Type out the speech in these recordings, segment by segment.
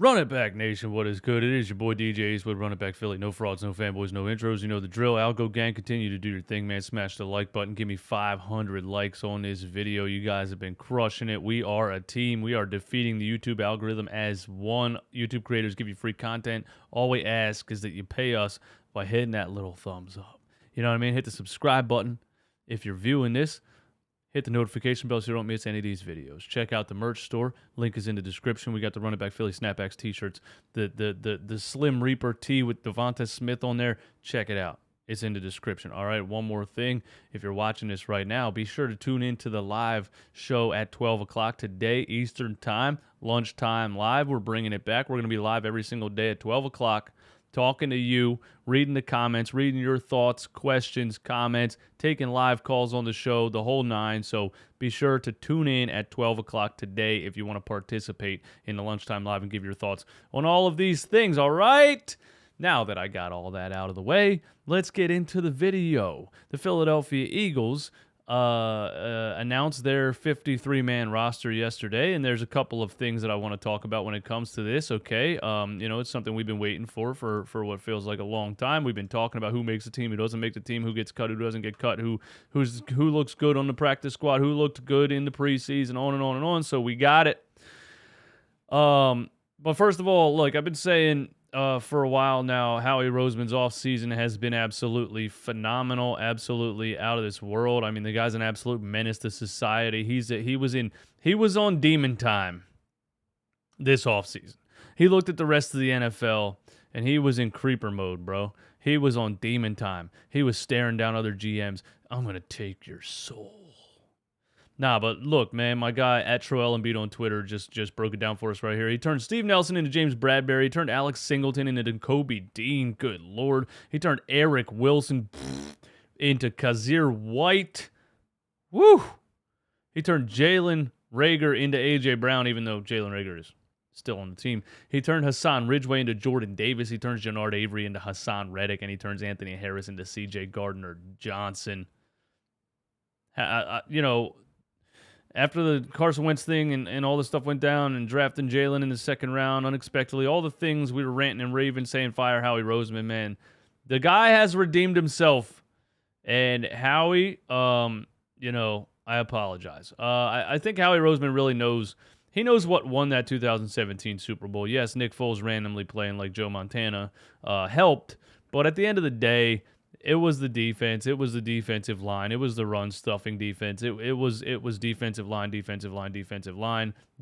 Run it back, nation. What is good? It is your boy DJ Eastwood, Run it back Philly. No frauds, no fanboys, no intros. You know the drill. Algo gang, continue to do your thing, man. Smash the like button. Give me 500 likes on this video. You guys have been crushing it. We are a team. We are defeating the YouTube algorithm as one. YouTube creators give you free content. All we ask is that you pay us by hitting that little thumbs up. You know what I mean? Hit the subscribe button if you're viewing this. Hit the notification bell so you don't miss any of these videos. Check out the merch store. Link is in the description. We got the Run It Back Philly Snapbacks t-shirts. The Slim Reaper tee with Devonta Smith on there. Check it out. It's in the description. All right, one more thing. If you're watching this right now, be sure to tune in to the live show at 12 o'clock today, Eastern Time. Lunchtime live. We're bringing it back. We're going to be live every single day at 12 o'clock. Talking to you, reading the comments, reading your thoughts, questions, comments, taking live calls on the show, the whole nine. So be sure to tune in at 12 o'clock today if you want to participate in the Lunchtime Live and give your thoughts on all of these things, all right? Now that I got all that out of the way, let's get into the video. The Philadelphia Eagles announced their 53-man roster yesterday, and there's a couple of things that I want to talk about when it comes to this, okay? It's something we've been waiting for what feels like a long time. We've been talking about who makes the team, who doesn't make the team, who gets cut, who doesn't get cut, who looks good on the practice squad, who looked good in the preseason, on and on and on, so we got it. But first of all, look, I've been saying for a while now, Howie Roseman's offseason has been absolutely phenomenal, absolutely out of this world. I mean, the guy's an absolute menace to society. He was on demon time this offseason. He looked at the rest of the NFL, and he was in creeper mode, bro. He was on demon time. He was staring down other GMs. I'm going to take your soul. Nah, but look, man, my guy at Troel Embiid on Twitter just broke it down for us right here. He turned Steve Nelson into James Bradbury. He turned Alex Singleton into Kobe Dean. Good Lord. He turned Eric Wilson into Kazir White. Woo! He turned Jalen Reagor into A.J. Brown, even though Jalen Reagor is still on the team. He turned Hassan Ridgeway into Jordan Davis. He turns Jannard Avery into Hassan Reddick, and he turns Anthony Harris into C.J. Gardner-Johnson. After the Carson Wentz thing and all this stuff went down and drafting Jalen in the second round unexpectedly, all the things we were ranting and raving saying fire Howie Roseman, man. The guy has redeemed himself. And Howie, I apologize. I think Howie Roseman really knows. He knows what won that 2017 Super Bowl. Yes, Nick Foles randomly playing like Joe Montana helped. But at the end of the day, it was the defense. It was the defensive line. It was the run-stuffing defense. It was defensive line.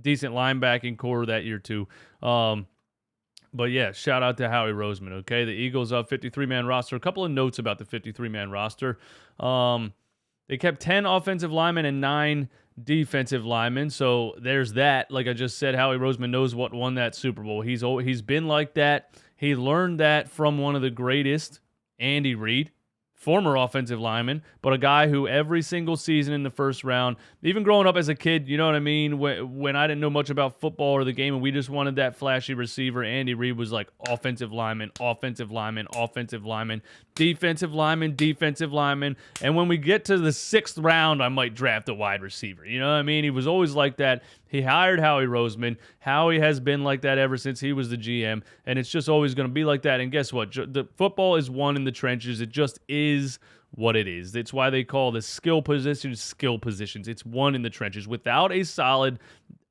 Decent linebacking core that year, too. But, yeah, shout out to Howie Roseman, okay? The Eagles 53-man roster. A couple of notes about the 53-man roster. They kept 10 offensive linemen and 9 defensive linemen. So there's that. Like I just said, Howie Roseman knows what won that Super Bowl. He's been like that. He learned that from one of the greatest, Andy Reid, former offensive lineman, but a guy who every single season in the first round, even growing up as a kid, you know what I mean? When I didn't know much about football or the game and we just wanted that flashy receiver, Andy Reid was like offensive lineman, defensive lineman. And when we get to the 6th round, I might draft a wide receiver. You know what I mean? He was always like that. He hired Howie Roseman. Howie has been like that ever since he was the GM, and it's just always going to be like that. And guess what? The football is won in the trenches. It just is what it is. It's why they call the skill positions. It's won in the trenches. Without a solid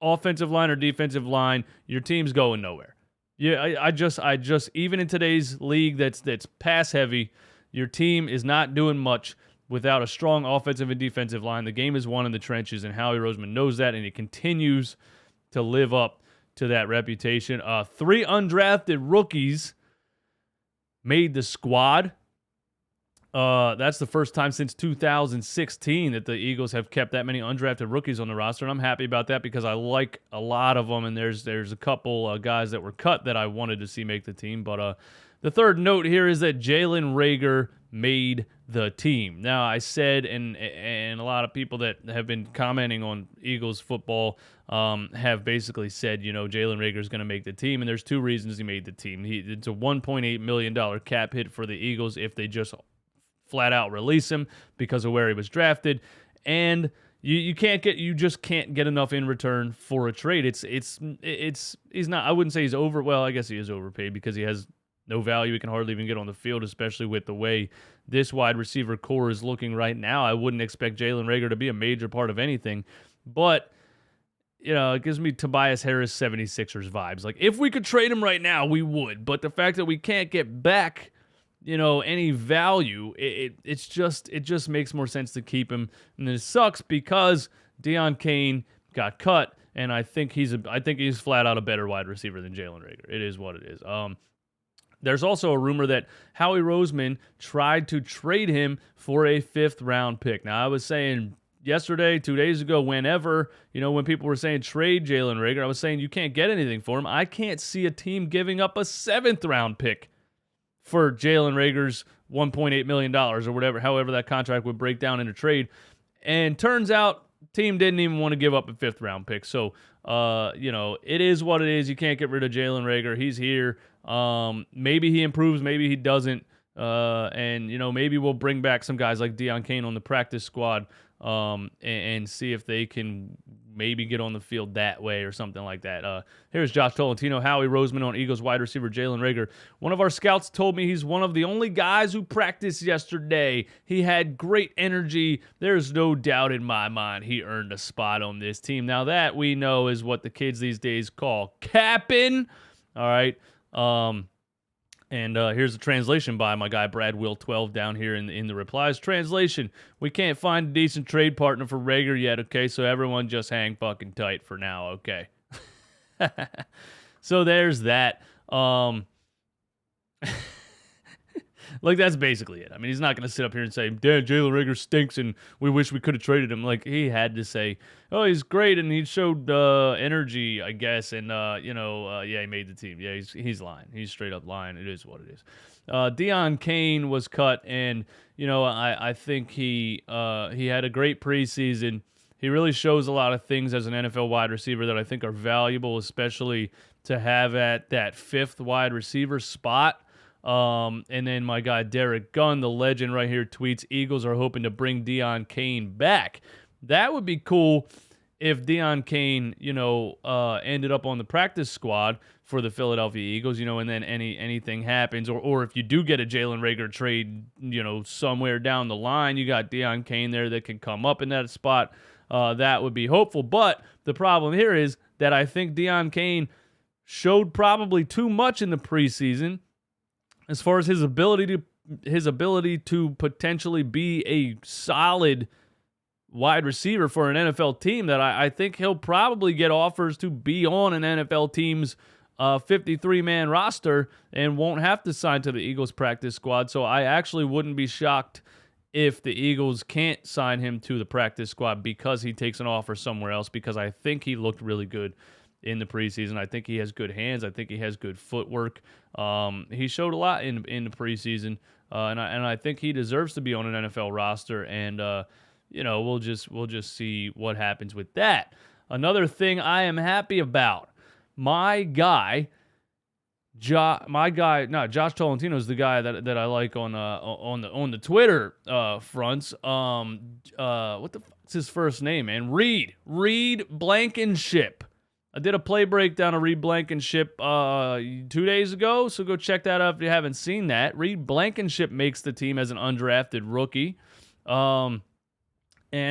offensive line or defensive line, your team's going nowhere. Yeah, I just even in today's league that's pass heavy, your team is not doing much without a strong offensive and defensive line. The game is won in the trenches, and Howie Roseman knows that, and he continues to live up to that reputation. 3 undrafted rookies made the squad. That's the first time since 2016 that the Eagles have kept that many undrafted rookies on the roster, and I'm happy about that because I like a lot of them, and there's a couple guys that were cut that I wanted to see make the team. But the third note here is that Jalen Reagor made the team. Now, I said, and a lot of people that have been commenting on Eagles football have basically said, Jalen Reagor is going to make the team, and there's 2 reasons he made the team. It's a $1.8 million cap hit for the Eagles if they just flat out release him because of where he was drafted, and You just can't get enough in return for a trade. He's not, I wouldn't say he's well, I guess he is overpaid because he has no value. He can hardly even get on the field, especially with the way this wide receiver core is looking right now. I wouldn't expect Jalen Reagor to be a major part of anything, but it gives me Tobias Harris 76ers vibes. Like, if we could trade him right now, we would, but the fact that we can't get back any value, it just makes more sense to keep him. And it sucks because Deon Cain got cut, and I think he's flat out a better wide receiver than Jalen Reagor. It is what it is. There's also a rumor that Howie Roseman tried to trade him for a 5th-round pick. Now, I was saying yesterday, 2 days ago, whenever, when people were saying trade Jalen Reagor, I was saying you can't get anything for him. I can't see a team giving up a 7th-round pick for Jalen Reagor's $1.8 million or whatever, however that contract would break down in a trade. And turns out, team didn't even want to give up a 5th-round pick. So, it is what it is. You can't get rid of Jalen Reagor. He's here. Maybe he improves, maybe he doesn't. And maybe we'll bring back some guys like Deon Cain on the practice squad and see if they can maybe get on the field that way or something like that. Here's Josh Tolentino, Howie Roseman on Eagles wide receiver Jalen Reagor. One of our scouts told me he's one of the only guys who practiced yesterday. He had great energy. There's no doubt in my mind he earned a spot on this team. Now that we know is what the kids these days call capping. All right. And here's a translation by my guy Brad Will 12 down here in the replies. Translation: we can't find a decent trade partner for Reagor yet, okay? So everyone just hang fucking tight for now, okay? So there's that. Like, that's basically it. I mean, he's not going to sit up here and say, "Damn, Jalen Reagor stinks and we wish we could have traded him." Like, he had to say, "Oh, he's great and he showed energy, I guess." And, he made the team. Yeah, he's lying. He's straight up lying. It is what it is. Deon Cain was cut, and, I think he had a great preseason. He really shows a lot of things as an NFL wide receiver that I think are valuable, especially to have at that 5th wide receiver spot. And then my guy Derek Gunn, the legend right here, tweets, Eagles are hoping to bring Deon Cain back. That would be cool if Deon Cain, ended up on the practice squad for the Philadelphia Eagles, and then anything happens, or if you do get a Jalen Reagor trade, somewhere down the line, you got Deon Cain there that can come up in that spot. That would be hopeful. But the problem here is that I think Deon Cain showed probably too much in the preseason as far as his ability to potentially be a solid wide receiver for an NFL team, that I think he'll probably get offers to be on an NFL team's 53-man roster and won't have to sign to the Eagles practice squad. So I actually wouldn't be shocked if the Eagles can't sign him to the practice squad because he takes an offer somewhere else, because I think he looked really good in the preseason. I think he has good hands. I think he has good footwork. He showed a lot in the preseason, and I think he deserves to be on an NFL roster. And we'll just see what happens with that. Another thing I am happy about, my guy Josh Tolentino is the guy that I like on the Twitter fronts. What's his first name, man? Reed Blankenship. I did a play breakdown of Reed Blankenship 2 days ago, so go check that out if you haven't seen that. Reed Blankenship makes the team as an undrafted rookie. And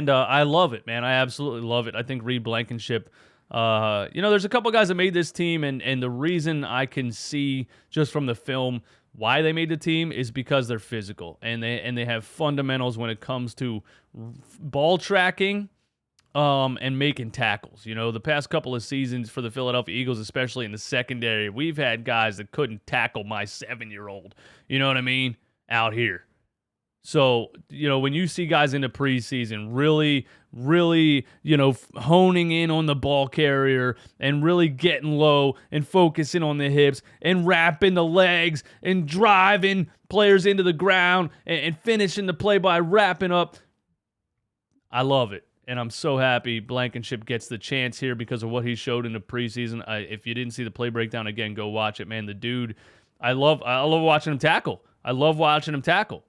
I love it, man. I absolutely love it. I think Reed Blankenship, there's a couple guys that made this team, and the reason I can see just from the film why they made the team is because they're physical, and they have fundamentals when it comes to ball tracking, and making tackles. The past couple of seasons for the Philadelphia Eagles, especially in the secondary, we've had guys that couldn't tackle my 7-year-old, you know what I mean, out here. So, when you see guys in the preseason really, honing in on the ball carrier and really getting low and focusing on the hips and wrapping the legs and driving players into the ground and finishing the play by wrapping up, I love it. And I'm so happy Blankenship gets the chance here because of what he showed in the preseason. If you didn't see the play breakdown, again, go watch it, man. The dude, I love watching him tackle.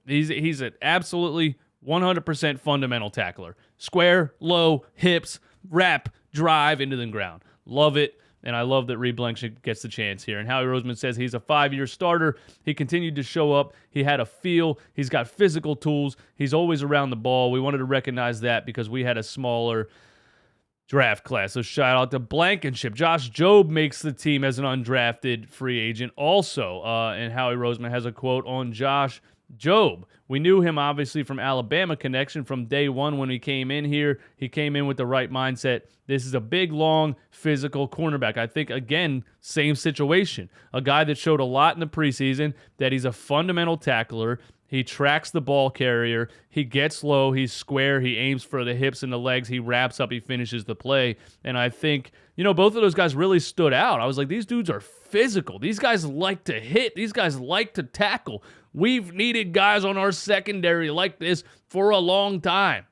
He's an absolutely 100% fundamental tackler. Square, low, hips, wrap, drive into the ground. Love it. And I love that Reed Blankenship gets the chance here. And Howie Roseman says he's a 5-year starter. He continued to show up. He had a feel. He's got physical tools. He's always around the ball. We wanted to recognize that because we had a smaller draft class. So shout out to Blankenship. Josh Jobe makes the team as an undrafted free agent also. And Howie Roseman has a quote on Josh Jobe. We knew him obviously from Alabama connection from day one when he came in here. He came in with the right mindset. This is a big, long, physical cornerback. I think, again, same situation. A guy that showed a lot in the preseason, that he's a fundamental tackler. He tracks the ball carrier. He gets low. He's square. He aims for the hips and the legs. He wraps up. He finishes the play. And I think, both of those guys really stood out. I was like, these dudes are physical. These guys like to hit. These guys like to tackle. We've needed guys on our secondary like this for a long time.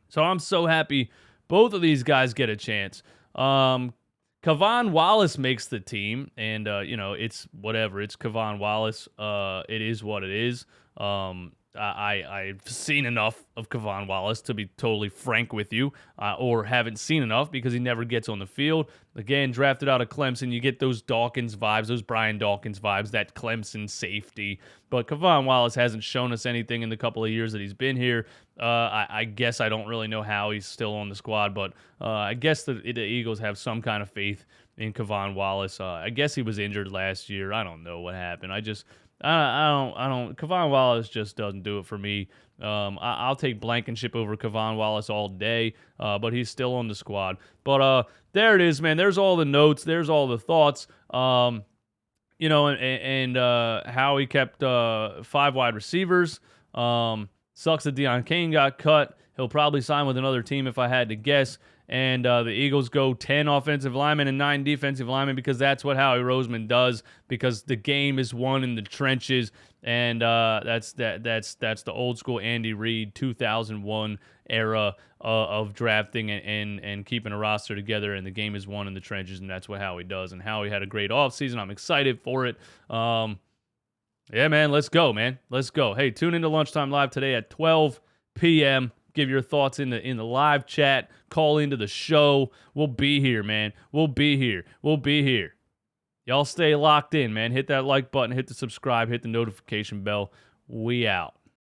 So I'm so happy both of these guys get a chance. Kavon Wallace makes the team, and, it's whatever. It's Kavon Wallace. It is what it is. I've seen enough of Kavon Wallace to be totally frank with you, or haven't seen enough because he never gets on the field. Again, drafted out of Clemson, you get those Dawkins vibes, those Brian Dawkins vibes, that Clemson safety. But Kavon Wallace hasn't shown us anything in the couple of years that he's been here. I guess I don't really know how he's still on the squad, but I guess the Eagles have some kind of faith in Kavon Wallace. I guess he was injured last year. I don't know what happened. I don't. Kavon Wallace just doesn't do it for me. I'll take Blankenship over Kavon Wallace all day, but he's still on the squad. But there it is, man. There's all the notes. There's all the thoughts. And how he kept 5 wide receivers. Sucks that Deon Cain got cut. He'll probably sign with another team if I had to guess. And the Eagles go 10 offensive linemen and 9 defensive linemen because that's what Howie Roseman does, because the game is won in the trenches. And that's the old school Andy Reid 2001 era of drafting and keeping a roster together, and the game is won in the trenches, and that's what Howie does. And Howie had a great offseason. I'm excited for it. Yeah, man, let's go, man. Let's go. Hey, tune into Lunchtime Live today at 12 p.m. Give your thoughts in the live chat. Call into the show. We'll be here, man. We'll be here. Y'all stay locked in, man. Hit that like button. Hit the subscribe. Hit the notification bell. We out.